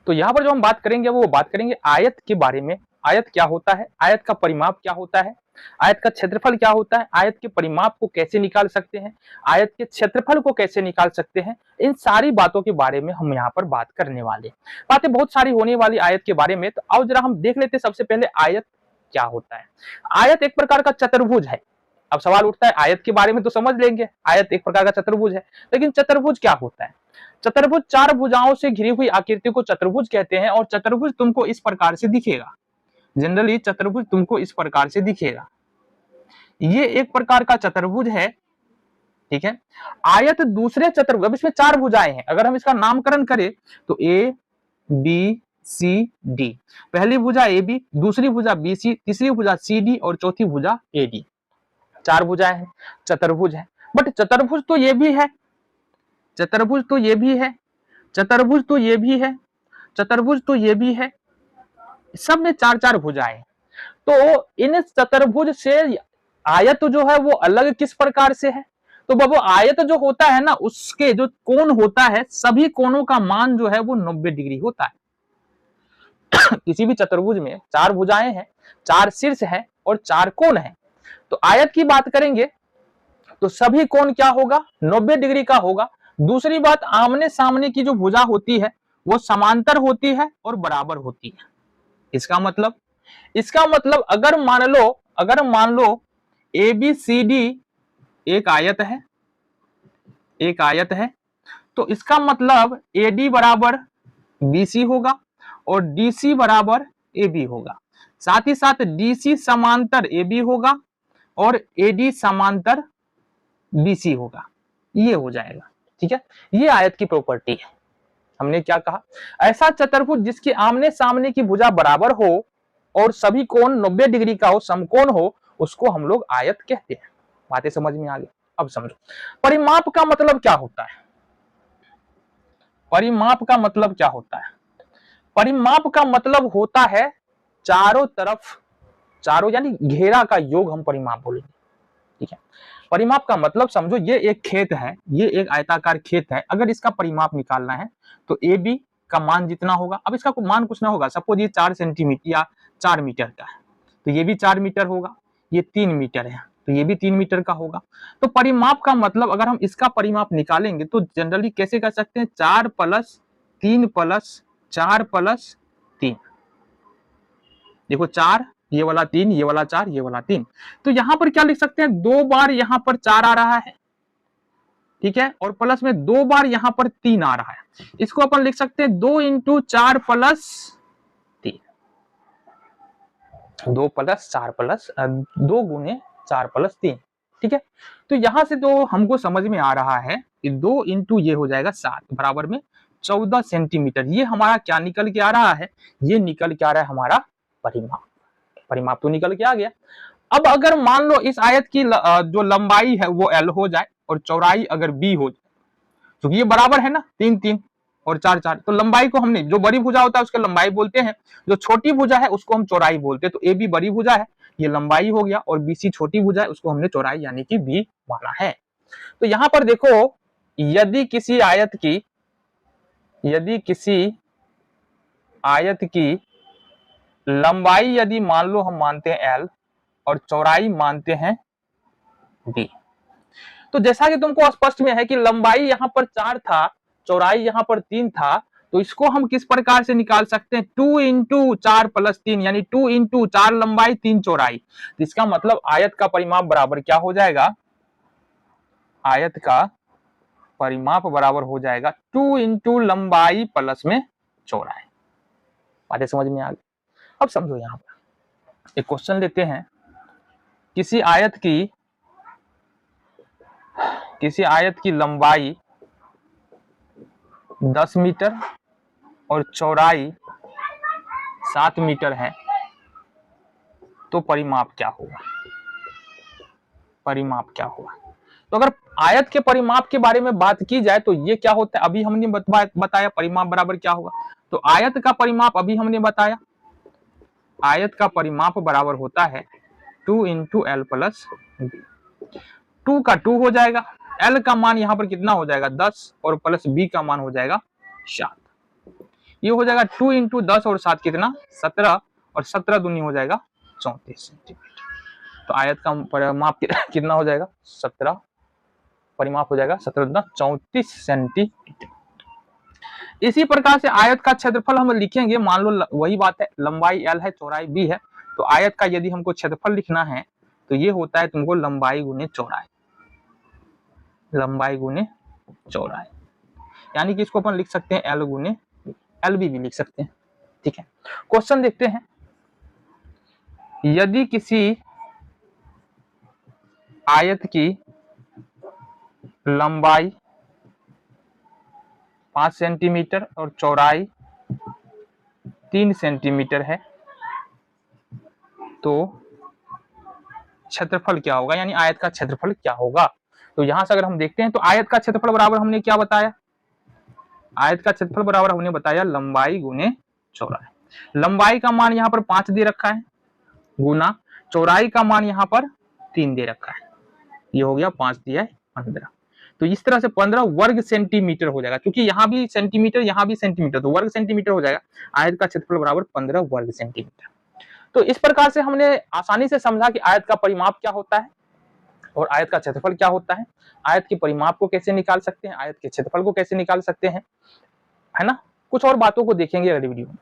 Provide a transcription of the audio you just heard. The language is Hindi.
तो यहाँ पर जो हम बात करेंगे वो बात करेंगे आयत के बारे में। आयत क्या होता है, आयत का परिमाप क्या होता है, आयत का क्षेत्रफल क्या होता है, आयत के परिमाप को कैसे निकाल सकते हैं, आयत के क्षेत्रफल को कैसे निकाल सकते हैं, इन सारी बातों के बारे में हम यहाँ पर बात करने वाले। बातें बहुत सारी होने वाली आयत के बारे में। तो आओ जरा हम देख लेते हैं सबसे पहले आयत क्या होता है। आयत एक प्रकार का चतुर्भुज है। अब सवाल उठता है आयत के बारे में तो समझ लेंगे, आयत एक प्रकार का चतुर्भुज है, लेकिन चतुर्भुज क्या होता है। चतुर्भुज चार भुजाओं से घिरी हुई आकृति को चतुर्भुज कहते हैं। और चतुर्भुज तुमको इस प्रकार से दिखेगा, जनरली चतुर्भुज तुमको इस प्रकार से दिखेगा। ये एक प्रकार का चतुर्भुज है, ठीक है। आयत दूसरे चतुर्भुज, अब इसमें चार भुजाएं हैं, अगर हम इसका नामकरण करें तो ए बी सी डी, पहली भुजा ए बी, दूसरी भुजा बी सी, तीसरी भुजा सी डी और चौथी भुजा ए डी। चार भुजाएं हैं, चतुर्भुज है। बट चतुर्भुज तो ये भी है, चतुर्भुज तो ये भी है, चतुर्भुज तो ये भी है, चतुर्भुज तो ये भी है, सब में चार चार भुजाएं। तो इन चतुर्भुज से आयत जो है वो अलग किस प्रकार से है। तो बाबू आयत जो होता है ना, उसके जो कोण होता है, सभी कोणों का मान जो है वो 90 डिग्री होता है। किसी भी चतुर्भुज में चार भुजाएं हैं, चार शीर्ष हैं और चार कोण हैं। तो आयत की बात करेंगे तो सभी कोण क्या होगा, 90 डिग्री का होगा। दूसरी बात, आमने सामने की जो भुजा होती है वो समांतर होती है और बराबर होती है। इसका मतलब अगर मान लो ए बी सी डी एक आयत है, तो इसका मतलब ए डी बराबर बी सी होगा और डी सी बराबर ए बी होगा। साथ ही साथ डी सी समांतर ए बी होगा और ए डी समांतर बी सी होगा। ये हो जाएगा, ठीक है। ये आयत की प्रॉपर्टी है। हमने क्या कहा, ऐसा चतुर्भुज जिसके आमने सामने की भुजा बराबर हो और सभी कोण 90 डिग्री का हो, समकोण हो, उसको हम लोग आयत कहते हैं। बातें समझ में आ गई। अब समझो परिमाप का मतलब क्या होता है। परिमाप का मतलब क्या होता है, परिमाप का मतलब होता है चारों तरफ, चारों यानी घेरा का योग हम परिमाप बोलेंगे, ठीक है। परिमाप का मतलब समझो ये एक खेत है, ये एक आयताकार खेत है। अगर इसका परिमाप निकालना है तो ए बी का मान जितना होगा, अब इसका मान कुछ ना होगा, सपोज ये 4 सेंटीमीटर या 4 मीटर का है, तो ये भी 4 मीटर होगा, ये 3 मीटर है तो ये भी 3 मीटर का होगा। तो परिमाप का मतलब अगर हम इसका परिमाप निकालेंगे तो जनरली कैसे कर सकते हैं, 4 + 3 + 4 + 3। देखो 4, ये वाला 3, ये वाला 4, ये वाला 3। तो यहां पर क्या लिख सकते हैं, 2 बार यहां पर 4 आ रहा है, ठीक है, और प्लस में 2 बार यहां पर 3 आ रहा है। इसको अपन लिख सकते हैं 2 × 4 + 3, 2 + 4 + 2 × 4 + 3, ठीक है। तो यहां से तो हमको समझ में आ रहा है कि 2 × ये हो जाएगा 7 बराबर में 14 सेंटीमीटर। ये हमारा क्या निकल के आ रहा है, ये निकल के आ रहा है हमारा परिमाप। परिमाप तो निकल के आ गया। अब अगर मान लो इस आयत की जो लंबाई है वो L हो जाए और चौड़ाई अगर B हो जाए, क्योंकि ये बराबर है ना, 3 3 और 4 4, तो लंबाई को हमने, जो बड़ी भुजा होता है उसको लंबाई बोलते हैं, जो छोटी भुजा है उसको हम चौड़ाई बोलते हैं। तो AB बड़ी भुजा है, ये लंबाई हो गया, और BC छोटी भुजा है, उसको हमने चौड़ाई यानी कि B माना है। तो यहां पर देखो, यदि किसी आयत की लंबाई यदि मान लो हम मानते हैं L और चौड़ाई मानते हैं B, तो जैसा कि तुमको स्पष्ट में है कि लंबाई यहां पर 4 था, चौड़ाई यहां पर 3 था, तो इसको हम किस प्रकार से निकाल सकते हैं, 2 × 4 + 3, यानी 2 × 4 लंबाई 3 चौड़ाई। तो इसका मतलब आयत का परिमाप बराबर क्या हो जाएगा, आयत का परिमाप बराबर हो जाएगा 2 × लंबाई प्लस में चौड़ाई। बातें समझ में आ गई। अब समझो, यहां पर एक क्वेश्चन लेते हैं, किसी आयत की लंबाई 10 मीटर और चौड़ाई 7 मीटर है, तो परिमाप क्या होगा, परिमाप क्या होगा। तो अगर आयत के परिमाप के बारे में बात की जाए तो ये क्या होता है, अभी हमने बताया परिमाप बराबर क्या होगा। तो आयत का परिमाप अभी हमने बताया, आयत का परिमाप बराबर होता है 2 × L + B। 2 का 2 हो जाएगा, L का मान यहां पर कितना हो जाएगा 10 और प्लस B का मान हो जाएगा 7। ये हो जाएगा 2 इंटू 10 और 7 कितना 17 और 17 दूनी हो जाएगा 34 सेंटीमीटर। तो आयत का परिमाप कितना हो जाएगा 17, परिमाप हो जाएगा 17 दूना 34 सेंटीमीटर। इसी प्रकार से आयत का क्षेत्रफल हम लिखेंगे, मान लो वही बात है, लंबाई L है, चौड़ाई B है, तो आयत का यदि हमको क्षेत्रफल लिखना है तो ये होता है तुमको लंबाई गुने चौड़ाई, लंबाई गुने चौड़ाई, यानी कि इसको अपन लिख सकते हैं L गुने LB भी लिख सकते हैं। ठीक है, क्वेश्चन देखते हैं। यदि किसी आयत की लंबाई 5 सेंटीमीटर और चौड़ाई 3 सेंटीमीटर है तो क्षेत्रफल क्या होगा, यानी आयत का क्षेत्रफल क्या होगा। तो यहां से अगर हम देखते हैं तो आयत का क्षेत्रफल बराबर हमने क्या बताया, आयत का क्षेत्रफल बराबर हमने बताया लंबाई गुने चौड़ाई। लंबाई का मान यहाँ पर 5 दे रखा है गुना चौड़ाई का मान यहाँ पर 3 दे रखा है, ये हो गया 5 दिया है 15। तो इस तरह से 15 वर्ग सेंटीमीटर हो जाएगा, क्योंकि यहाँ भी सेंटीमीटर यहाँ भी सेंटीमीटर, तो वर्ग सेंटीमीटर हो जाएगा। आयत का क्षेत्रफल बराबर 15 वर्ग सेंटीमीटर। तो इस प्रकार से हमने आसानी से समझा कि आयत का परिमाप क्या होता है और आयत का क्षेत्रफल क्या होता है, आयत के परिमाप को कैसे निकाल सकते हैं, आयत के क्षेत्रफल को कैसे निकाल सकते हैं, है ना। कुछ और बातों को देखेंगे अगली वीडियो में।